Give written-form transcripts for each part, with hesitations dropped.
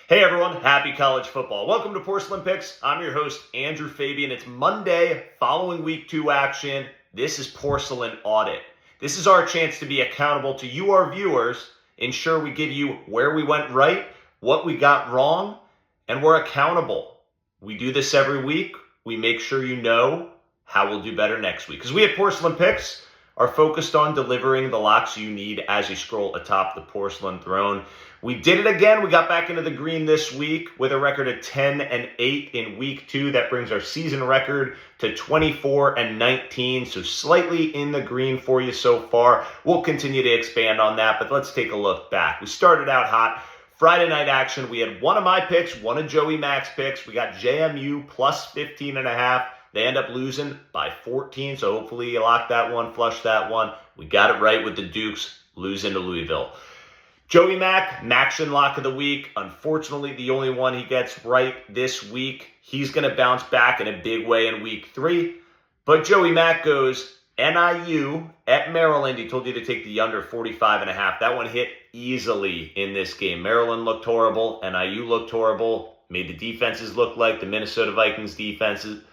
Hey everyone, happy college football. Welcome to Porcelain Picks. I'm your host, Andrew Fabian. It's Monday following week 2 action. This is Porcelain Audit. This is our chance to be accountable to you, our viewers, ensure we give you where we went right, what we got wrong, and we're accountable. We do this every week. We make sure you know how we'll do better next week. Because we at Porcelain Picks are focused on delivering the locks you need as you scroll atop the porcelain throne. We did it again. We got back into the green this week with a record of 10-8 in week 2. That brings our season record to 24-19. So slightly in the green for you so far. We'll continue to expand on that, but let's take a look back. We started out hot. Friday night action, we had one of my picks, one of Joey Mac's picks. We got JMU plus 15.5. They end up losing by 14, so hopefully you lock that one, flush that one. We got it right with the Dukes losing to Louisville. Joey Mac, Maction lock of the week. Unfortunately, the only one he gets right this week. He's going to bounce back in a big way in week 3. But Joey Mac goes NIU at Maryland. He told you to take the under 45.5. That one hit easily in this game. Maryland looked horrible. NIU looked horrible. Made the defenses look like the Minnesota Vikings defenses.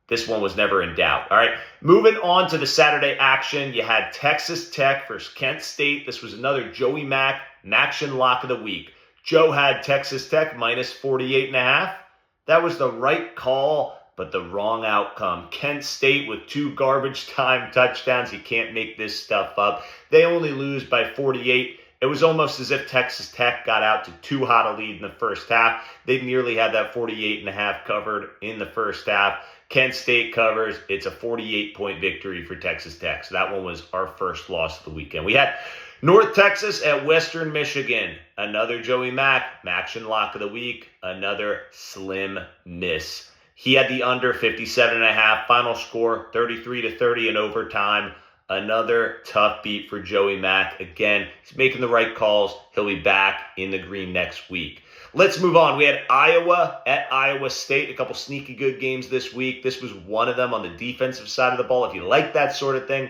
This one was never in doubt. All right, moving on to the Saturday action. You had Texas Tech versus Kent State. This was another Joey Mac, Maction lock of the week. Joe had Texas Tech minus 48.5. That was the right call, but the wrong outcome. Kent State with 2 garbage time touchdowns. You can't make this stuff up. They only lose by 48. It was almost as if Texas Tech got out to too hot a lead in the first half. They nearly had that 48.5 covered in the first half. Kent State covers. It's a 48-point victory for Texas Tech. So that one was our first loss of the weekend. We had North Texas at Western Michigan. Another Joey Mac, Maction lock of the week. Another slim miss. He had the under 57.5. Final score 33-30 in overtime. Another tough beat for Joey Mac. Again, he's making the right calls. He'll be back in the green next week. Let's move on. We had Iowa at Iowa State. A couple sneaky good games this week. This was one of them on the defensive side of the ball. If you like that sort of thing,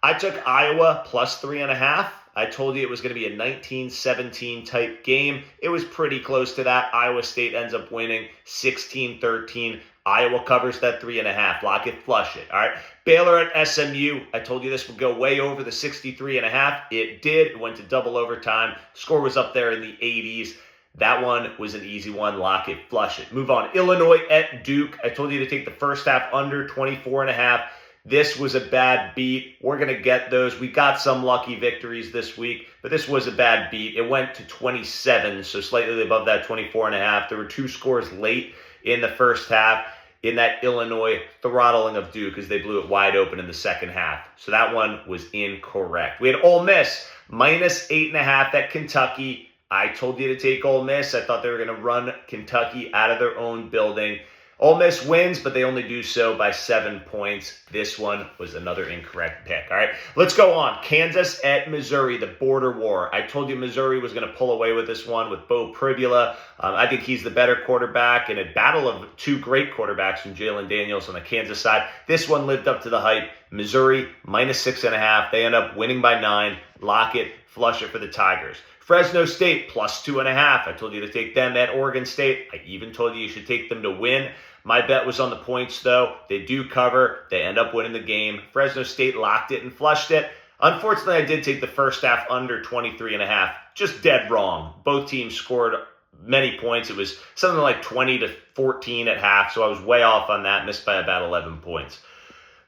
I took Iowa plus 3.5. I told you it was going to be a 19-17 type game. It was pretty close to that. Iowa State ends up winning 16-13. Iowa covers that 3.5. Lock it, flush it. All right. Baylor at SMU. I told you this would go way over the 63.5. It did. It went to double overtime. Score was up there in the 80s. That one was an easy one. Lock it, flush it. Move on. Illinois at Duke. I told you to take the first half under 24.5. This was a bad beat. We're going to get those. We got some lucky victories this week, but this was a bad beat. It went to 27, so slightly above that 24.5. There were 2 scores late in the first half in that Illinois throttling of Duke as they blew it wide open in the second half. So that one was incorrect. We had Ole Miss minus 8.5 at Kentucky. I told you to take Ole Miss. I thought they were going to run Kentucky out of their own building. Ole Miss wins, but they only do so by 7 points. This one was another incorrect pick. All right, let's go on. Kansas at Missouri, the border war. I told you Missouri was going to pull away with this one with Bo Pribula. I think he's the better quarterback in a battle of 2 great quarterbacks from Jalen Daniels on the Kansas side. This one lived up to the hype. Missouri minus 6.5. They end up winning by 9. Lock it, flush it for the Tigers. Fresno State plus 2.5. I told you to take them at Oregon State. I even told you should take them to win. My bet was on the points, though. They do cover. They end up winning the game. Fresno State locked it and flushed it. Unfortunately, I did take the first half under 23.5. Just dead wrong. Both teams scored many points. It was something like 20-14 at half, so I was way off on that. Missed by about 11 points.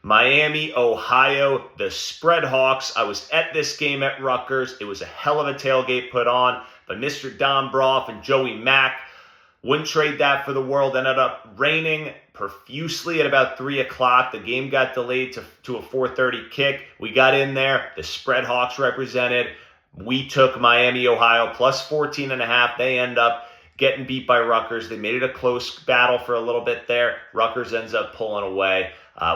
Miami, Ohio, the Spread Hawks. I was at this game at Rutgers. It was a hell of a tailgate put on by Mr. Don Broff and Joey Mac. Wouldn't trade that for the world. Ended up raining profusely at about 3 o'clock. The game got delayed to a 4:30 kick. We got in there. The Spread Hawks represented. We took Miami, Ohio, plus 14.5. They end up getting beat by Rutgers. They made it a close battle for a little bit there. Rutgers ends up pulling away.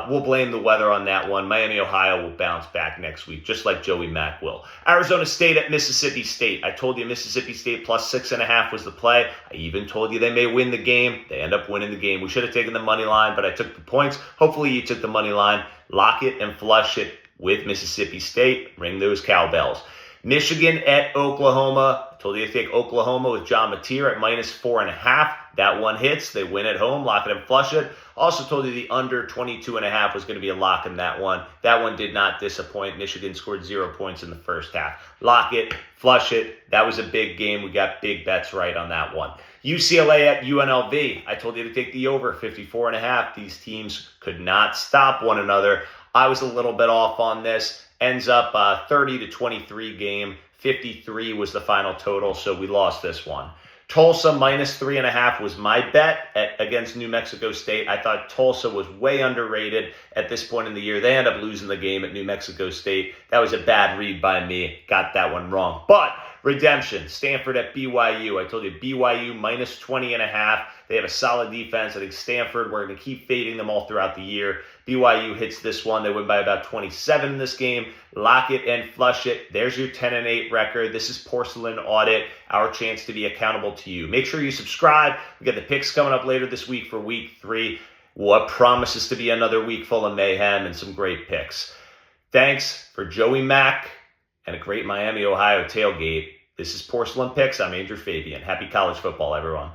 We'll blame the weather on that one. Miami, Ohio will bounce back next week, just like Joey Mac will. Arizona State at Mississippi State. I told you Mississippi State plus 6.5 was the play. I even told you they may win the game. They end up winning the game. We should have taken the money line, but I took the points. Hopefully you took the money line. Lock it and flush it with Mississippi State. Ring those cowbells. Michigan at Oklahoma. I told you to take Oklahoma with John Mateer at -4.5. That one hits. They win at home. Lock it and flush it. Also told you the under 22.5 was going to be a lock in that one. That one did not disappoint. Michigan scored 0 points in the first half. Lock it, flush it. That was a big game. We got big bets right on that one. UCLA at UNLV. I told you to take the over 54.5. These teams could not stop one another. I was a little bit off on this. Ends up 30-23 game. 53 was the final total, so we lost this one. Tulsa -3.5 was my bet against New Mexico State. I thought Tulsa was way underrated at this point in the year. They end up losing the game at New Mexico State. That was a bad read by me. Got that one wrong. But redemption, Stanford at BYU. I told you BYU -20.5. They have a solid defense. I think Stanford, we're going to keep fading them all throughout the year. BYU hits this one. They win by about 27 in this game. Lock it and flush it. There's your 10-8 record. This is Porcelain Audit, our chance to be accountable to you. Make sure you subscribe. We got the picks coming up later this week for week 3. What promises to be another week full of mayhem and some great picks. Thanks for Joey Mack and a great Miami, Ohio tailgate. This is Porcelain Picks. I'm Andrew Fabian. Happy college football, everyone.